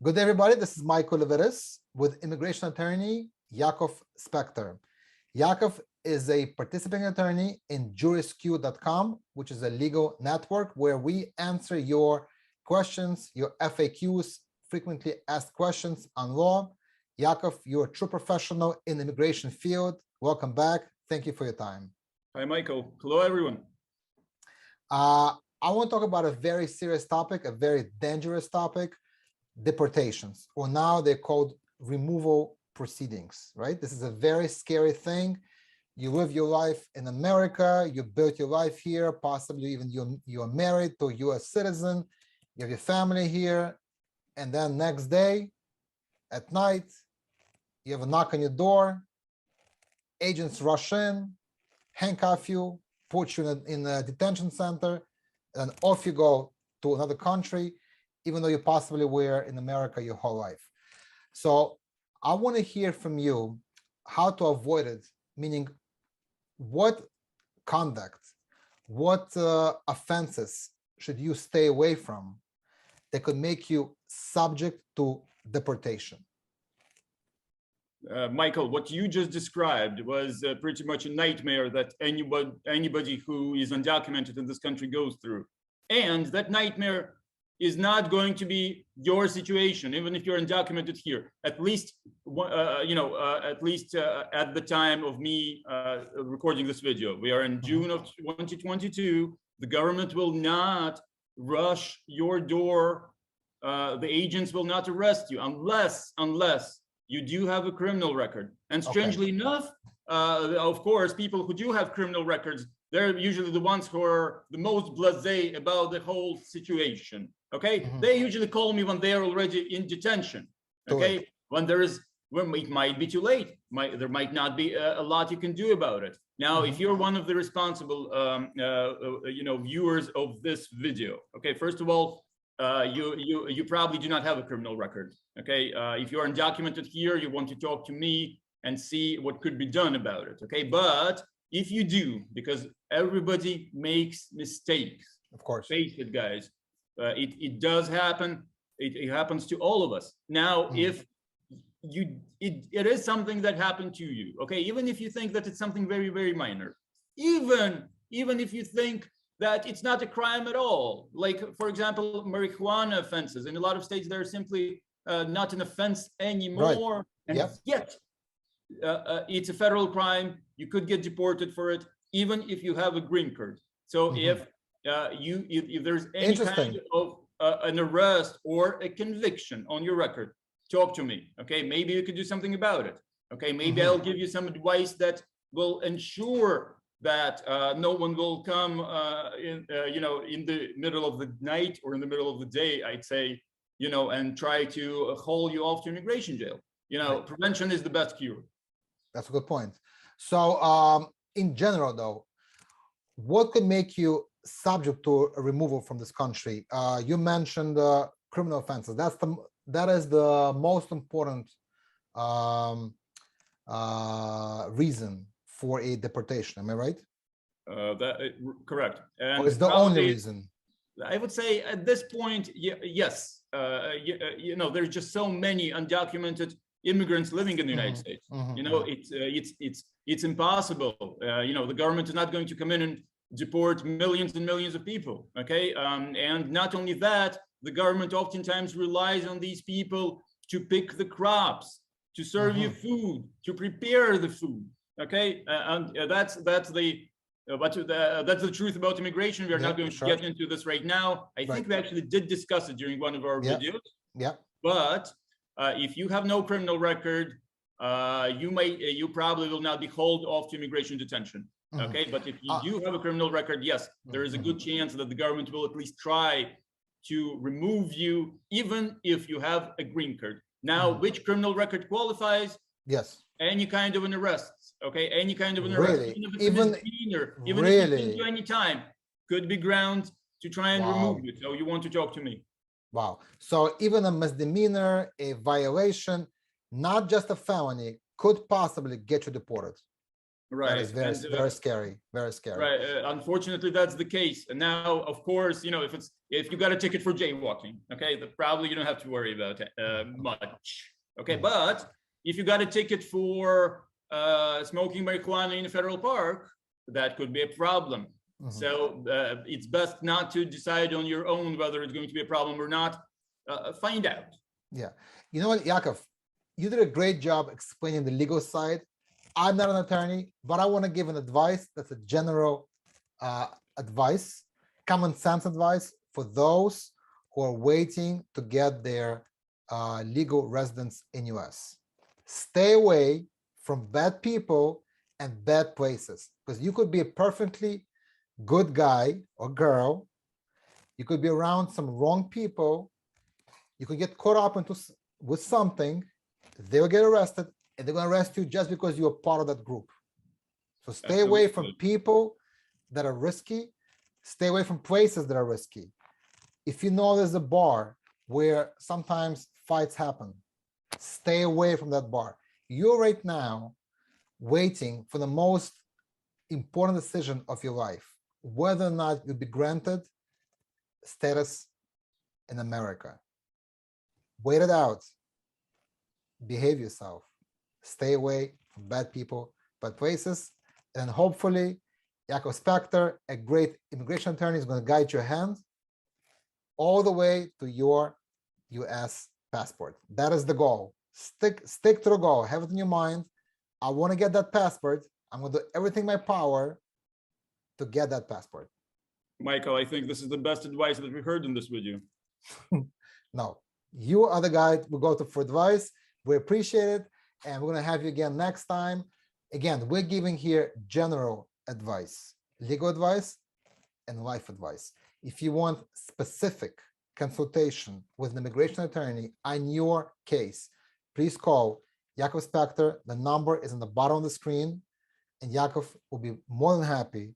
Good day, everybody. This is Michael Levites with immigration attorney Yakov Spektor. Yakov is a participating attorney in jurisq.com, which is a legal network where we answer your questions, your FAQs, frequently asked questions on law. Yakov, you're a true professional in the immigration field. Welcome back. Thank you for your time. Hi, Michael. Hello, everyone. I want to talk about a very serious topic, a very dangerous topic. Deportations, or now they're called removal proceedings, right? This is a very scary thing. You live your life in America, you built your life here, possibly even you're married to a US citizen, you have your family here, and then next day, at night, you have a knock on your door, agents rush in, handcuff you, put you in a detention center, and off you go to another country, even though you possibly were in America your whole life. So I want to hear from you how to avoid it, meaning what conduct, what offenses should you stay away from that could make you subject to deportation? Michael, what you just described was pretty much a nightmare that anybody who is undocumented in this country goes through. And that nightmare is not going to be your situation, even if you're undocumented here. At least, at the time of me recording this video, we are in June of 2022. The government will not rush your door. The agents will not arrest you unless you do have a criminal record. And strangely enough, of course, people who do have criminal records, they're usually the ones who are the most blasé about the whole situation. Okay, they usually call me when they're already in detention. Okay, when it might be too late. There might not be a lot you can do about it. Now, if you're one of the responsible, viewers of this video, okay, first of all, you probably do not have a criminal record. Okay, if you're undocumented here, you want to talk to me and see what could be done about it. Okay, but if you do, because everybody makes mistakes, of course, face it, guys. It does happen. It happens to all of us. Now, if it is something that happened to you, okay, even if you think that it's something very, very minor, even if you think that it's not a crime at all, like, for example, marijuana offenses, in a lot of states, they're simply not an offense anymore. Right. And yet, it's a federal crime. You could get deported for it, even if you have a green card. So if there's any kind of an arrest or a conviction on your record, talk to me. Okay, maybe you could do something about it. Okay, maybe I'll give you some advice that will ensure that no one will come in the middle of the night or in the middle of the day, I'd say, and try to haul you off to immigration jail. Prevention is the best cure. That's a good point. So in general, though, what could make you subject to a removal from this country? You mentioned criminal offenses. That is the most important reason for a deportation. Am I right? Correct. And or is the only reason? I would say at this point, yes. There's just so many undocumented immigrants living in the United States. It's impossible. The government is not going to come in and deport millions and millions of people. Okay, and not only that, the government oftentimes relies on these people to pick the crops, to serve you food, to prepare the food. Okay, and that's the truth about immigration. We are not going to get into this right now. I think we actually did discuss it during one of our videos. Yeah. But if you have no criminal record, you probably will not be hauled off to immigration detention. Okay, but if you do have a criminal record, yes, there is a good chance that the government will at least try to remove you, even if you have a green card. Now, which criminal record qualifies? Yes. Any kind of an arrest. Okay, any kind of an arrest. Really? Even if it's a misdemeanor, even if you didn't do any time, could be ground to try and remove you. So you want to talk to me. Wow. So even a misdemeanor, a violation, not just a felony, could possibly get you deported. Right. That is very, very scary. Very scary. Right. Unfortunately, that's the case. And now, of course, you know, if you got a ticket for jaywalking, okay, probably you don't have to worry about it much. Okay, but if you got a ticket for smoking marijuana in a federal park, that could be a problem. So it's best not to decide on your own whether it's going to be a problem or not. Find out. Yeah. You know what, Yakov, you did a great job explaining the legal side. I'm not an attorney, but I want to give an advice that's a general advice, common sense advice for those who are waiting to get their legal residence in US. Stay away from bad people and bad places, because you could be a perfectly good guy or girl. You could be around some wrong people. You could get caught up with something. They will get arrested, and they're going to arrest you just because you're part of that group. So stay away from people that are risky. Stay away from places that are risky. If you know there's a bar where sometimes fights happen, stay away from that bar. You're right now waiting for the most important decision of your life, whether or not you'll be granted status in America. Wait it out. Behave yourself. Stay away from bad people, bad places, and hopefully Yakov Spektor, a great immigration attorney, is going to guide your hand all the way to your US passport. That is the goal. Stick to the goal. Have it in your mind. I want to get that passport. I'm going to do everything in my power to get that passport. Michael, I think this is the best advice that we heard in this video. No, you are the guy we go to for advice. We appreciate it. And we're going to have you again next time. Again, we're giving here general advice, legal advice, and life advice. If you want specific consultation with an immigration attorney on your case, please call Yakov Spektor. The number is on the bottom of the screen, and Yakov will be more than happy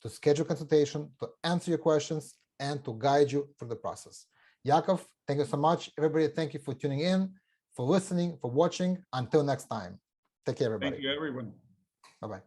to schedule consultation, to answer your questions, and to guide you through the process. Yakov, thank you so much. Everybody, thank you for tuning in, for listening, for watching. Until next time. Take care, everybody. Thank you, everyone. Bye-bye.